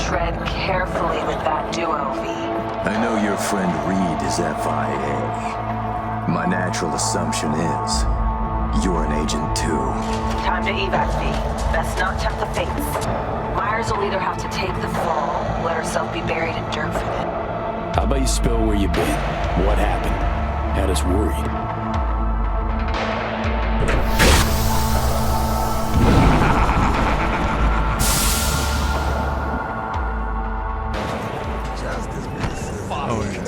Tread carefully with that duo, V. I know your friend Reed is FIA. My natural assumption is you're an agent too. Time to evac, V. Best not tempt the fates. Myers will either have to take the fall, let herself be buried in dirt for them. How about you spill where you've been? What happened? Had us worried. Oh, yeah.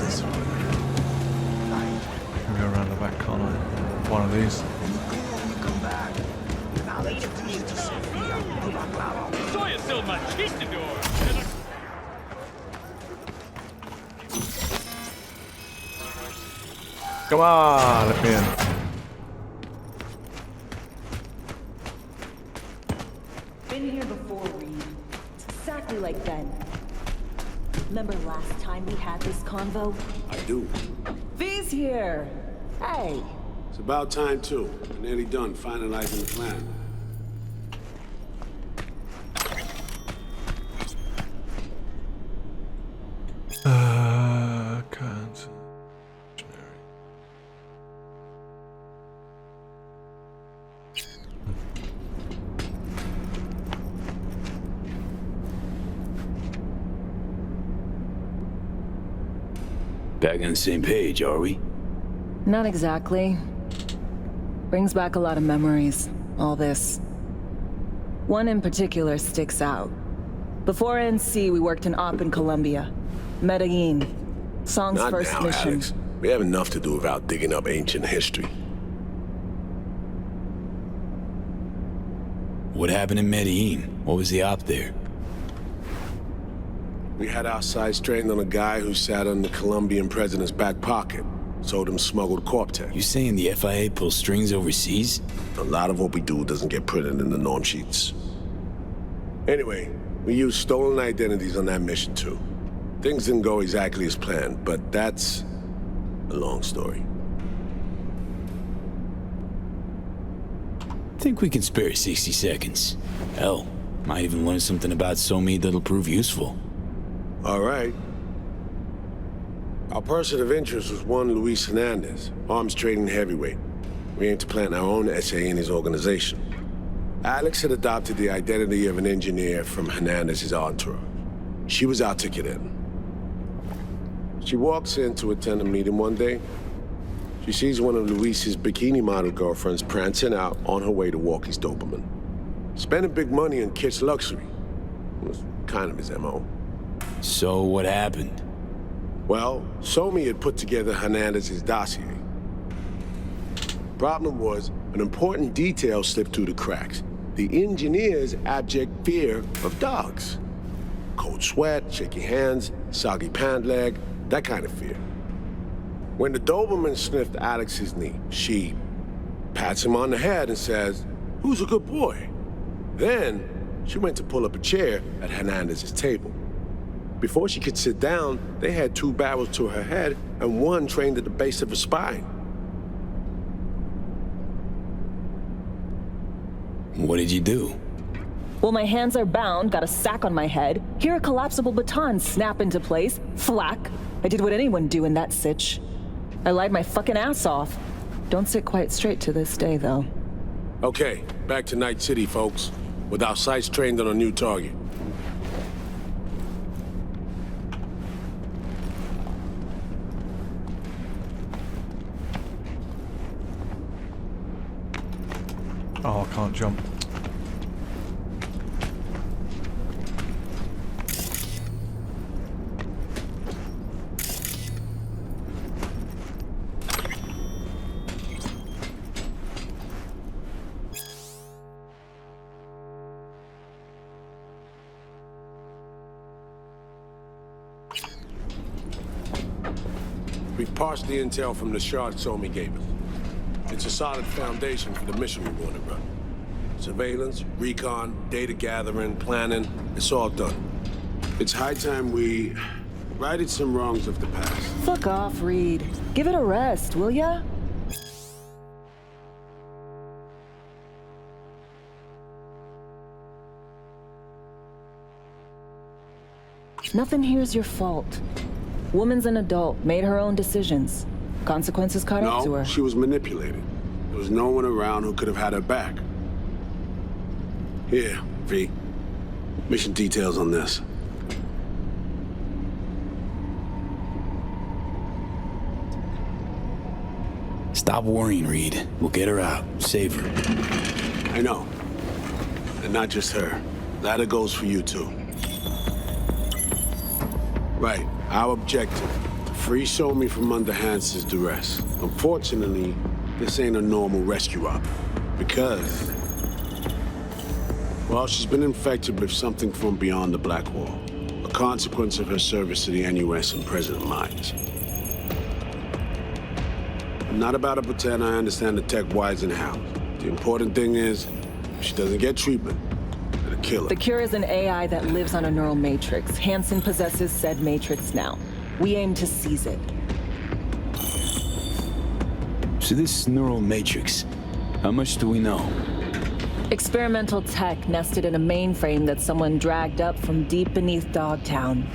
Can go around the back corner. One of these. Soy es el machistador. Come on, let me in. Been here before, Reed. It's exactly like then. Remember last time we had this convo? I do. V's here. Hey. It's about time, too. We're nearly done finalizing the plan. Current. Back on the same page, are we? Not exactly. Brings back a lot of memories, all this. One in particular sticks out. Before NC, we worked in Op in Colombia. Medellin. Song's Not first now, mission. Alex. We have enough to do without digging up ancient history. What happened in Medellin? What was the op there? We had our sights trained on a guy who sat on the Colombian president's back pocket. Sold him smuggled corp-tech. You saying the FIA pulls strings overseas? A lot of what we do doesn't get printed in the norm sheets. Anyway, we used stolen identities on that mission too. Things didn't go exactly as planned, but that's a long story. Think we can spare 60 seconds. Hell, might even learn something about Somi that'll prove useful. All right. Our person of interest was one Luis Hernandez, arms trading heavyweight. We aim to plant our own SA in his organization. Alex had adopted the identity of an engineer from Hernandez's entourage. She was our ticket in. She walks in to attend a meeting one day. She sees one of Luis's bikini model girlfriends prancing out on her way to walk his Doberman. Spending big money on kitsch luxury. It was kind of his MO. So what happened? Well, Somi had put together Hernandez's dossier. Problem was, an important detail slipped through the cracks. The engineer's abject fear of dogs. Cold sweat, shaky hands, soggy pant leg, that kind of fear. When the Doberman sniffed Alex's knee, she pats him on the head and says, "Who's a good boy?" Then, she went to pull up a chair at Hernandez's table. Before she could sit down, they had two barrels to her head and one trained at the base of her spine. What did you do? Well, my hands are bound, got a sack on my head, hear a collapsible baton snap into place, thwack. I did what anyone do in that sitch. I lied my fucking ass off. Don't sit quite straight to this day, though. Okay, back to Night City, folks, with our sights trained on a new target. Oh, I can't jump. We've parsed the intel from the shard Somi gave us. It's a solid foundation for the mission we want to run. Surveillance, recon, data gathering, planning, it's all done. It's high time we righted some wrongs of the past. Fuck off, Reed. Give it a rest, will ya? Nothing here's your fault. Woman's an adult, made her own decisions. Consequences caught up to No, her. she was manipulated. There was no one around who could have had her back. Here, V. Mission details on this. Stop worrying, Reed. We'll get her out. Save her. I know. And not just her. Ladder goes for you, too. Right. Our objective. To free Somi from under Hansen's duress. Unfortunately, this ain't a normal rescue op. Because... well, she's been infected with something from beyond the Black Wall. A consequence of her service to the NUS and President Myers. I'm not about to pretend I understand the tech whys and hows. The important thing is, if she doesn't get treatment, it'll kill her. The cure is an AI that lives on a neural matrix. Hansen possesses said matrix now. We aim to seize it. So this neural matrix, how much do we know? Experimental tech nested in a mainframe that someone dragged up from deep beneath Dogtown.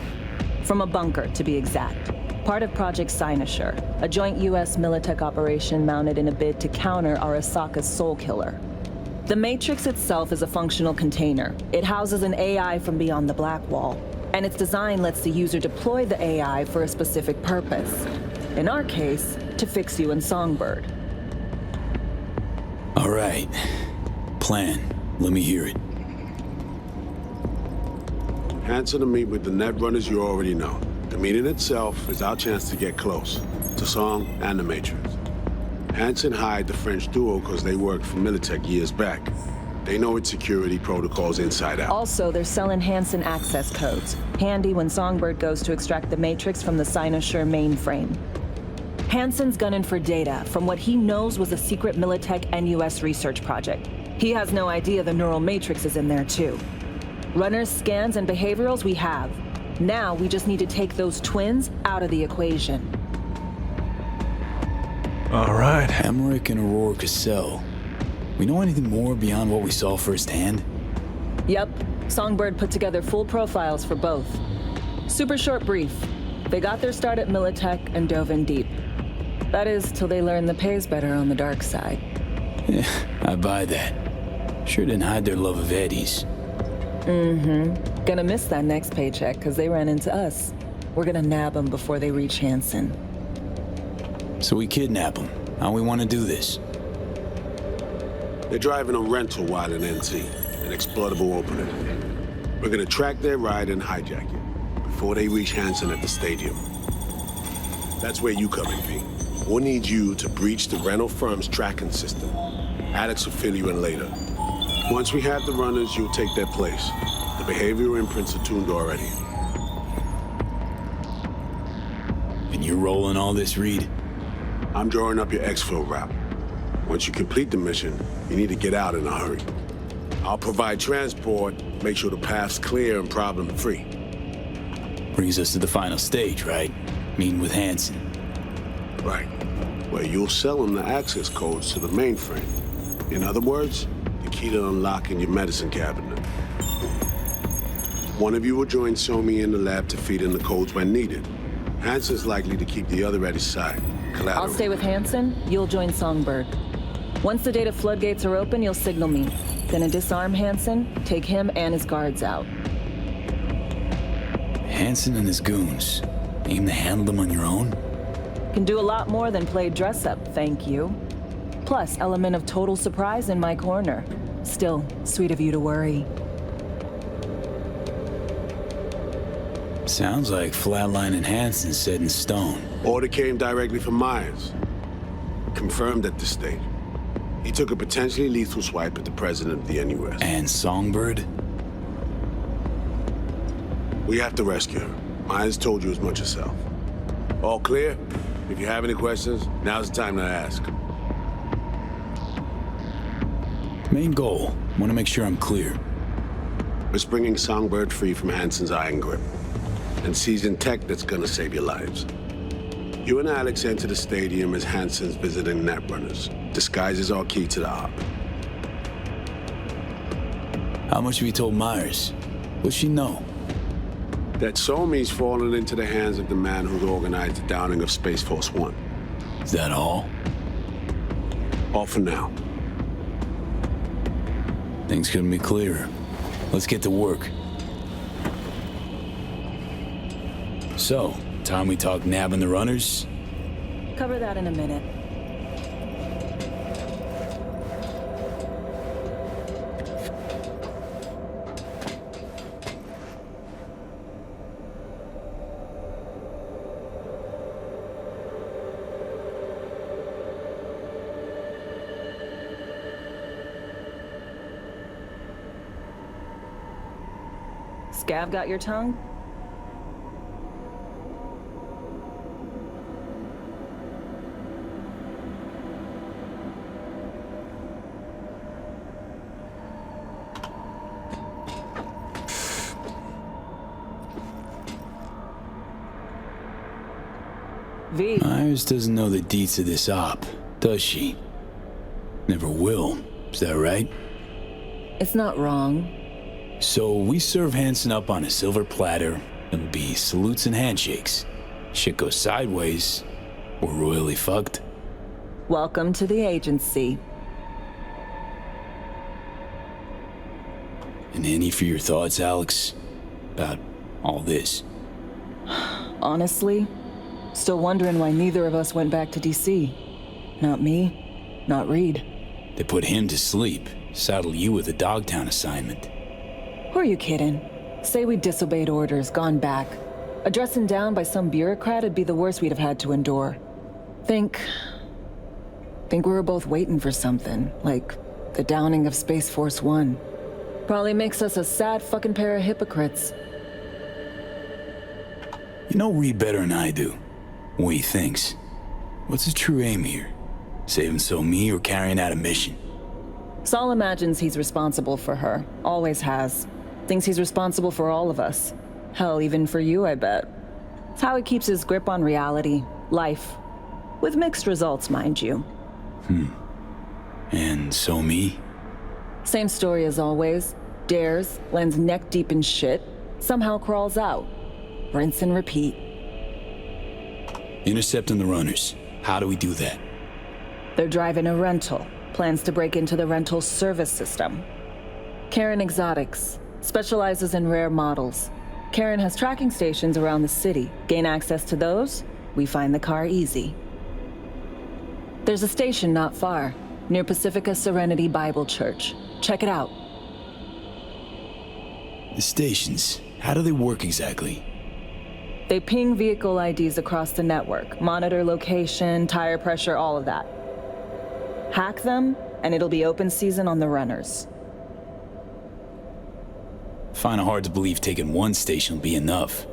From a bunker, to be exact. Part of Project Cynosure, a joint U.S. Militech operation mounted in a bid to counter Arasaka's soul killer. The Matrix itself is a functional container. It houses an AI from beyond the Black Wall, and its design lets the user deploy the AI for a specific purpose. In our case, to fix you and Songbird. All right. Plan. Let me hear it. Hansen to meet with the Netrunners you already know. The meeting itself is our chance to get close to Song and the Matrix. Hansen hired the French duo because they worked for Militech years back. They know its security protocols inside out. Also, they're selling Hansen access codes. Handy when Songbird goes to extract the Matrix from the Cynosure mainframe. Hansen's gunning for data from what he knows was a secret Militech NUS research project. He has no idea the neural matrix is in there too. Runners, scans, and behaviorals we have. Now we just need to take those twins out of the equation. All right. Emmerich and Aurora Cassell. We know anything more beyond what we saw firsthand? Yep, Songbird put together full profiles for both. Super short brief. They got their start at Militech and dove in deep. That is, till they learned the pay's better on the dark side. Yeah, I buy that. Sure didn't hide their love of Eddies. Gonna miss that next paycheck, because they ran into us. We're gonna nab them before they reach Hansen. So we kidnap them. How we want to do this? They're driving a rental while in NT, an exploitable opening. We're gonna track their ride and hijack it before they reach Hansen at the stadium. That's where you come in, V. We'll need you to breach the rental firm's tracking system. Alex will fill you in later. Once we have the runners, you'll take their place. The behavioral imprints are tuned already. And you're rolling all this, Reed? I'm drawing up your exfil route. Once you complete the mission, you need to get out in a hurry. I'll provide transport, make sure the path's clear and problem-free. Brings us to the final stage, right? Meeting with Hansen. Right. Where you'll sell them the access codes to the mainframe. In other words, the key to unlocking your medicine cabinet. One of you will join Somi in the lab to feed in the codes when needed. Hansen's likely to keep the other at his side. Collateral. I'll stay with Hansen, you'll join Songbird. Once the data floodgates are open, you'll signal me. Gonna disarm Hansen, take him and his guards out. Hansen and his goons. Aim to handle them on your own? Can do a lot more than play dress-up, thank you. Plus, element of total surprise in my corner. Still, sweet of you to worry. Sounds like flatlining Hansen set in stone. Order came directly from Myers. Confirmed at this stage. He took a potentially lethal swipe at the president of the NUS. And Songbird? We have to rescue her. Myers told you as much herself. All clear? If you have any questions, now's the time to ask. Main goal. Want to make sure I'm clear. We're bringing Songbird free from Hansen's iron grip. And seizing tech that's gonna save your lives. You and Alex enter the stadium as Hansen's visiting netrunners. Disguise is our key to the op. How much have you told Myers? What's she know? that Somi's fallen into the hands of the man who organized the downing of Space Force One. Is that all? All for now. Things couldn't be clearer. Let's get to work. So, time we talk nabbing the runners? Cover that in a minute. Scav got your tongue? V. Myers doesn't know the deets of this op, does she? Never will. Is that right? It's not wrong. So we serve Hansen up on a silver platter. It'll be salutes and handshakes. Shit goes sideways, we're royally fucked. Welcome to the agency. And any for your thoughts, Alex, about all this? Honestly, still wondering why neither of us went back to DC. Not me, not Reed. They put him to sleep, saddle you with a Dogtown assignment. Who are you kidding? Say we disobeyed orders, gone back. Addressing down by some bureaucrat would be the worst we'd have had to endure. Think we were both waiting for something, like the downing of Space Force One. Probably makes us a sad fucking pair of hypocrites. You know Reed better than I do. What he thinks. What's his true aim here? Saving me or carrying out a mission? Saul imagines he's responsible for her. Always has. Thinks he's responsible for all of us. Hell, even for you, I bet. It's how he keeps his grip on reality, life. With mixed results, mind you. And me? Same story as always. Dares, lands neck deep in shit, somehow crawls out. Rinse and repeat. Intercepting the runners. How do we do that? They're driving a rental. Plans to break into the rental service system. Karen Exotics. Specializes in rare models. Karen has tracking stations around the city. Gain access to those, we find the car easy. There's a station not far, near Pacifica Serenity Bible Church. Check it out. The stations, how do they work exactly? They ping vehicle IDs across the network, monitor location, tire pressure, all of that. Hack them, and it'll be open season on the runners. Find it hard to believe taking one station will be enough.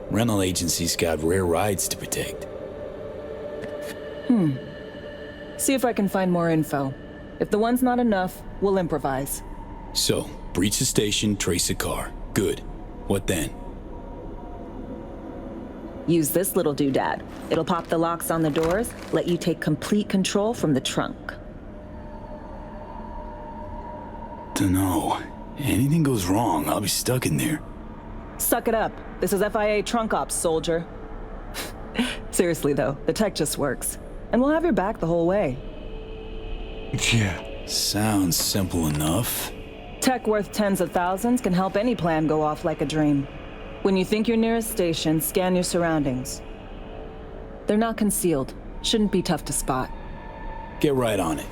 Rental agencies got rare rides to protect. See if I can find more info. If the one's not enough, we'll improvise. So, breach the station, trace the car. Good. What then? Use this little doodad. It'll pop the locks on the doors, let you take complete control from the trunk. Dunno. Anything goes wrong, I'll be stuck in there. Suck it up. This is FIA trunk ops, soldier. Seriously though, the tech just works. And we'll have your back the whole way. Yeah. Sounds simple enough. Tech worth tens of thousands can help any plan go off like a dream. When you think you're near a station, scan your surroundings. They're not concealed. Shouldn't be tough to spot. Get right on it.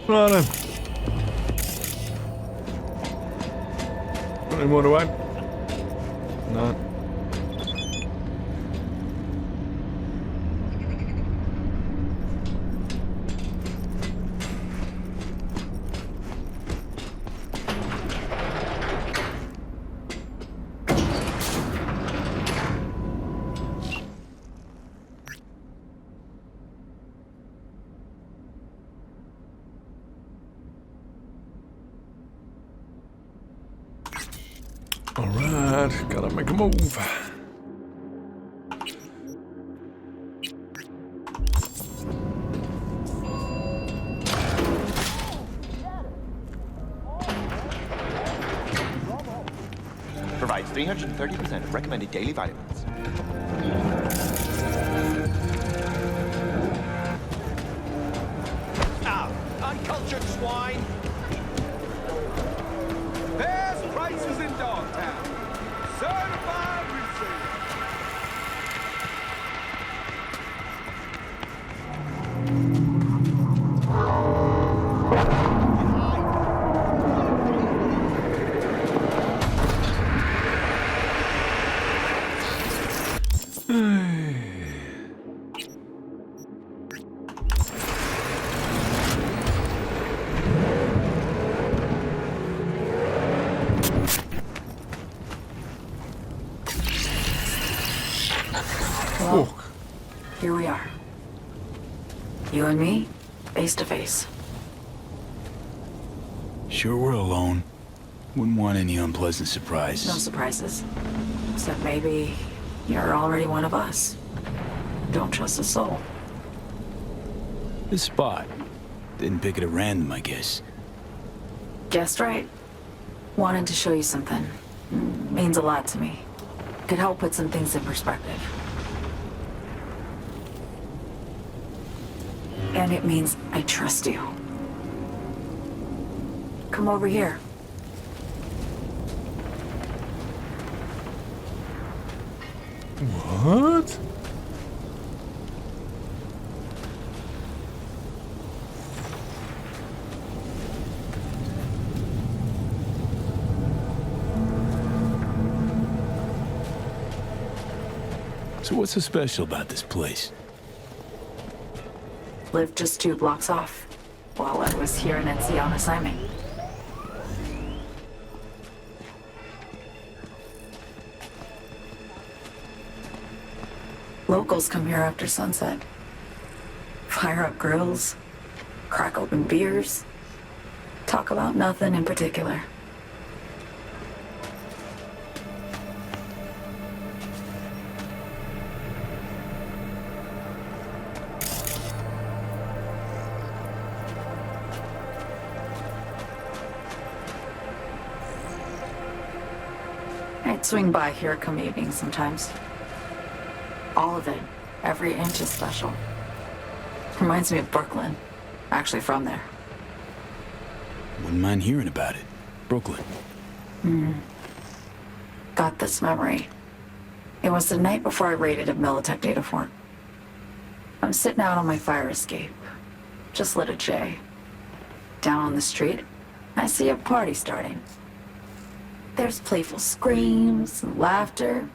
Right then. Got any more to add? No. Alright, gotta make a move. 330% of recommended daily vitamins. Ah, uncultured swine! Best prices in Dogtown. Certified resale. Well, here we are. You and me, face to face. Sure we're alone. Wouldn't want any unpleasant surprises. No surprises. Except maybe you're already one of us. Don't trust a soul. This spot. Didn't pick it at random, I guess. Guessed right. Wanted to show you something. Means a lot to me. Could help put some things in perspective. And it means I trust you. Come over here. What? So what's so special about this place? Lived just 2 blocks off while I was here in NC on assignment. Locals come here after sunset. Fire up grills, crack open beers, talk about nothing in particular. I'd swing by here come evening sometimes. All of it, every inch is special. Reminds me of Brooklyn. Actually from there. Wouldn't mind hearing about it. Brooklyn. Got this memory. It was the night before I raided a Militech data fort. I'm sitting out on my fire escape. Just lit a J. Down on the street, I see a party starting. There's playful screams and laughter.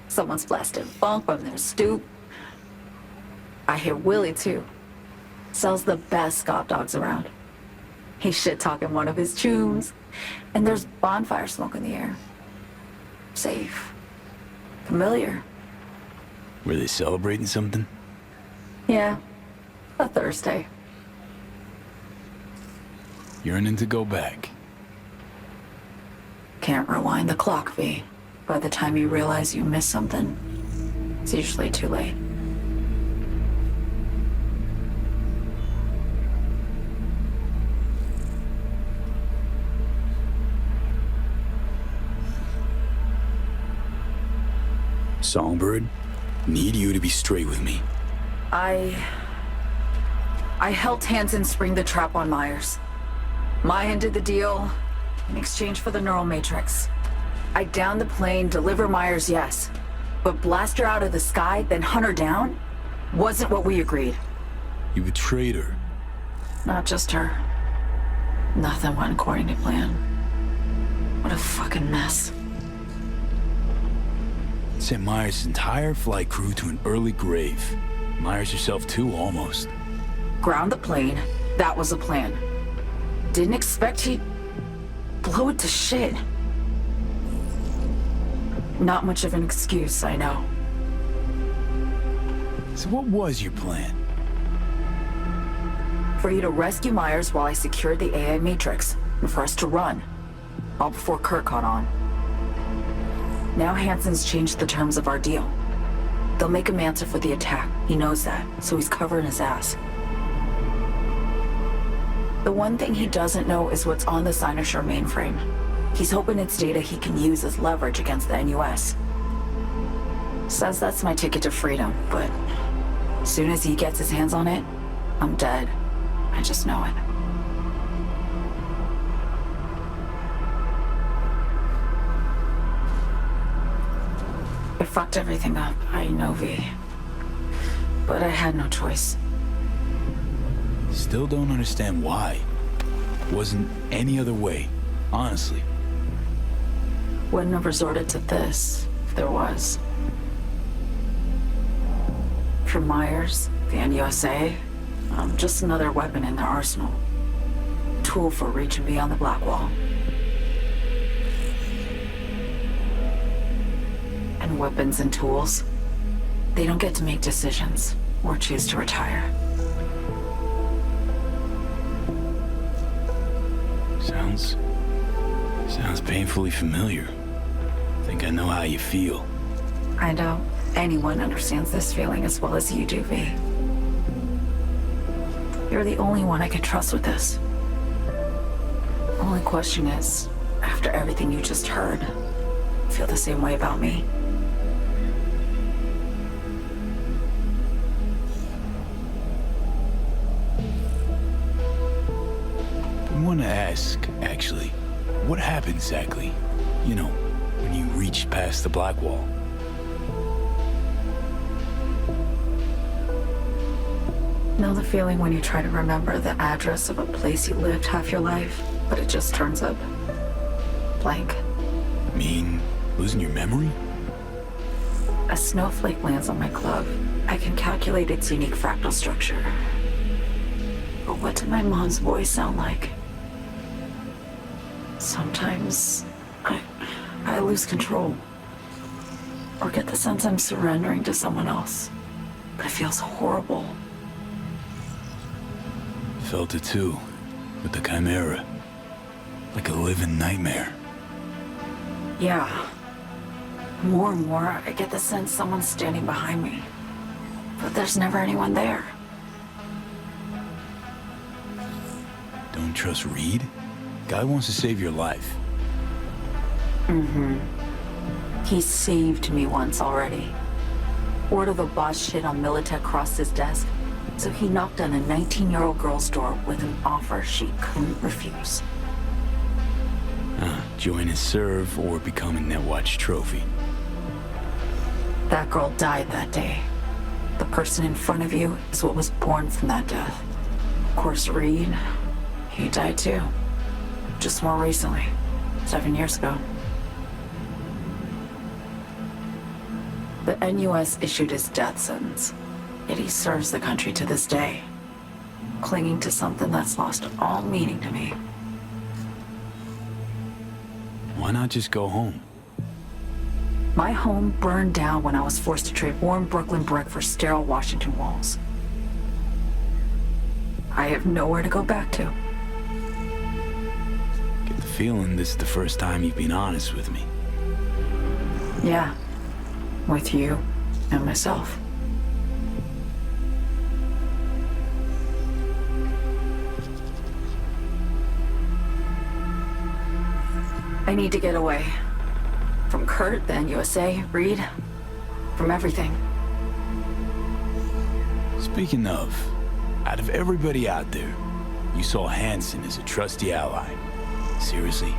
Someone's blasting funk from their stoop. I hear Willie, too. Sells the best scout dogs around. He's shit-talking one of his tunes. And there's bonfire smoke in the air. Safe. Familiar. Were they celebrating something? Yeah. A Thursday. Yearning to go back. Can't rewind the clock, V. By the time you realize you missed something, it's usually too late. Songbird, need you to be straight with me. I helped Hansen spring the trap on Myers. Maya did the deal in exchange for the neural matrix. I downed the plane, deliver Myers, yes. But blast her out of the sky, then hunt her down? Wasn't what we agreed. You betrayed her. Not just her. Nothing went according to plan. What a fucking mess. Sent Myers' entire flight crew to an early grave. Myers herself too, almost. Ground the plane, that was the plan. Didn't expect he'd blow it to shit. Not much of an excuse, I know. So what was your plan? For you to rescue Myers while I secured the AI Matrix, and for us to run. All before Kurt caught on. Now Hansen's changed the terms of our deal. They'll make him answer for the attack. He knows that, so he's covering his ass. The one thing he doesn't know is what's on the Cynosure mainframe. He's hoping it's data he can use as leverage against the NUS. Says that's my ticket to freedom, but as soon as he gets his hands on it, I'm dead. I just know it. I fucked everything up, I know, V. But I had no choice. Still don't understand why. Wasn't any other way, honestly. Wouldn't have resorted to this, if there was. For Myers, the NUSA, I'm just another weapon in their arsenal. Tool for reaching beyond the Black Wall. And weapons and tools, they don't get to make decisions or choose to retire. Sounds painfully familiar. Think I know how you feel. I doubt anyone understands this feeling as well as you do, V. You're the only one I can trust with this. Only question is, after everything you just heard, feel the same way about me? I want to ask, actually, what happened exactly? You know, when you reached past the Black Wall. Know the feeling when you try to remember the address of a place you lived half your life, but it just turns up blank? Mean losing your memory? A snowflake lands on my glove. I can calculate its unique fractal structure. But what did my mom's voice sound like? Sometimes I lose control. Or get the sense I'm surrendering to someone else. But it feels horrible. Felt it too, with the Chimera. Like a living nightmare. Yeah. More and more, I get the sense someone's standing behind me. But there's never anyone there. Don't trust Reed? Guy wants to save your life. Mm-hmm. He saved me once already. Word of a boss shit on Militech crossed his desk, so he knocked on a 19-year-old girl's door with an offer she couldn't refuse. Join his serve or become a Netwatch trophy. That girl died that day. The person in front of you is what was born from that death. Of course, Reed, he died too. Just more recently, 7 years ago. The NUS issued his death sentence, yet he serves the country to this day, clinging to something that's lost all meaning to me. Why not just go home? My home burned down when I was forced to trade warm Brooklyn brick for sterile Washington walls. I have nowhere to go back to. Get the feeling this is the first time you've been honest with me. Yeah, with you and myself. I need to get away. From Kurt, the NUSA, Reed, from everything. Speaking of, out of everybody out there, you saw Hansen as a trusty ally. Seriously?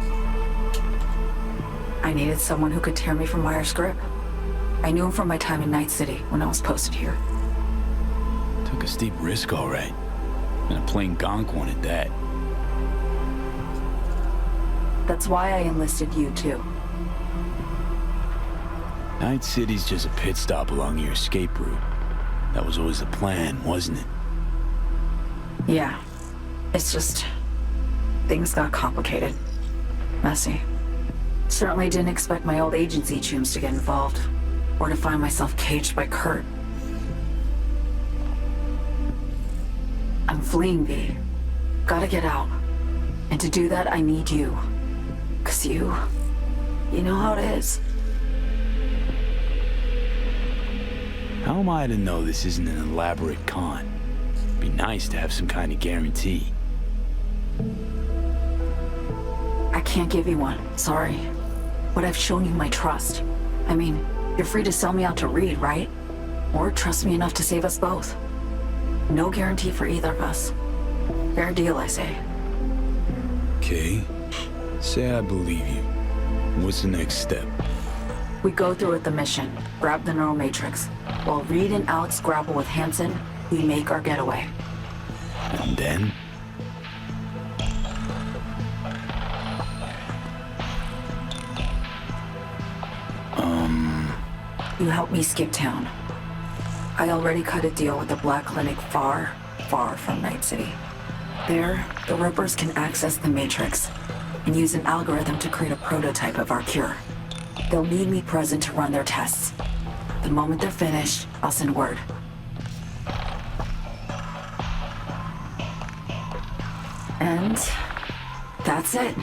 I needed someone who could tear me from Myers' grip. I knew him from my time in Night City when I was posted here. Took a steep risk, all right. And a plain gonk one at that. That's why I enlisted you, too. Night City's just a pit stop along your escape route. That was always the plan, wasn't it? Yeah. It's just... things got complicated. Messy. Certainly didn't expect my old agency chooms to get involved. Or to find myself caged by Kurt. I'm fleeing, V. Gotta get out. And to do that, I need you. 'Cause you know how it is. How am I to know this isn't an elaborate con? Be nice to have some kind of guarantee. I can't give you one, sorry. But I've shown you my trust. I mean, you're free to sell me out to Reed, right? Or trust me enough to save us both. No guarantee for either of us. Fair deal, I say. Okay. Say I believe you. What's the next step? We go through with the mission, grab the neural matrix. While Reed and Alex grapple with Hansen, we make our getaway. And then? You help me skip town. I already cut a deal with the Black Clinic far, far from Night City. There, the Rippers can access the Matrix and use an algorithm to create a prototype of our cure. They'll need me present to run their tests. The moment they're finished, I'll send word. And that's it.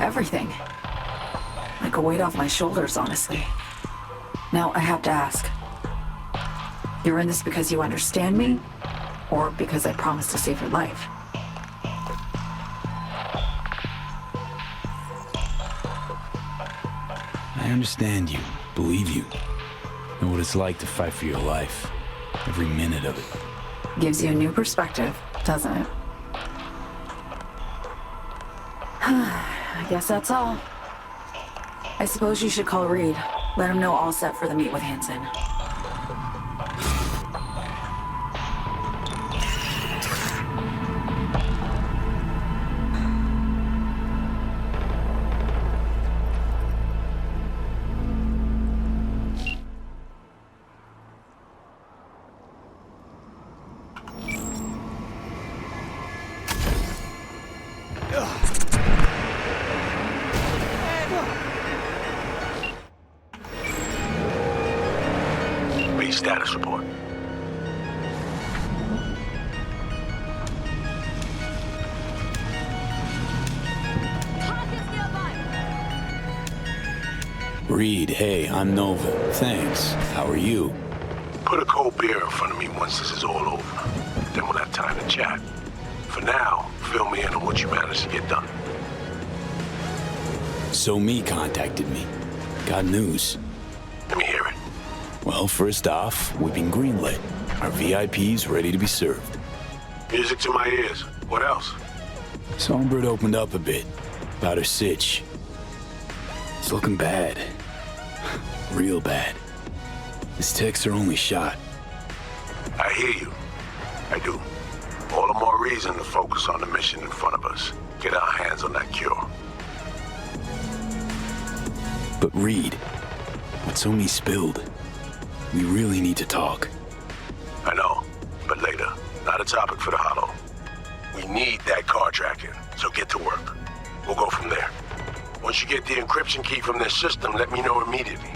Everything. Like a weight off my shoulders, honestly. Now, I have to ask. You're in this because you understand me? Or because I promised to save your life? I understand you, believe you. Know what it's like to fight for your life. Every minute of it. Gives you a new perspective, doesn't it? I guess that's all. I suppose you should call Reed. Let him know all set for the meet with Hansen. Status report. Reed, hey, I'm Nova. Thanks. How are you? Put a cold beer in front of me once this is all over. Then we'll have time to chat. For now, fill me in on what you managed to get done. So Me contacted me. Got news. Let me hear it. Well, first off, we've been greenlit. Our VIP's ready to be served. Music to my ears. What else? Songbird opened up a bit about her sitch. It's looking bad. Real bad. His tech's her only shot. I hear you. I do. All the more reason to focus on the mission in front of us. Get our hands on that cure. But Reed, what Somi spilled, we really need to talk. I know, but later. Not a topic for the Hollow. We need that car tracking, so get to work. We'll go from there. Once you get the encryption key from this system, let me know immediately.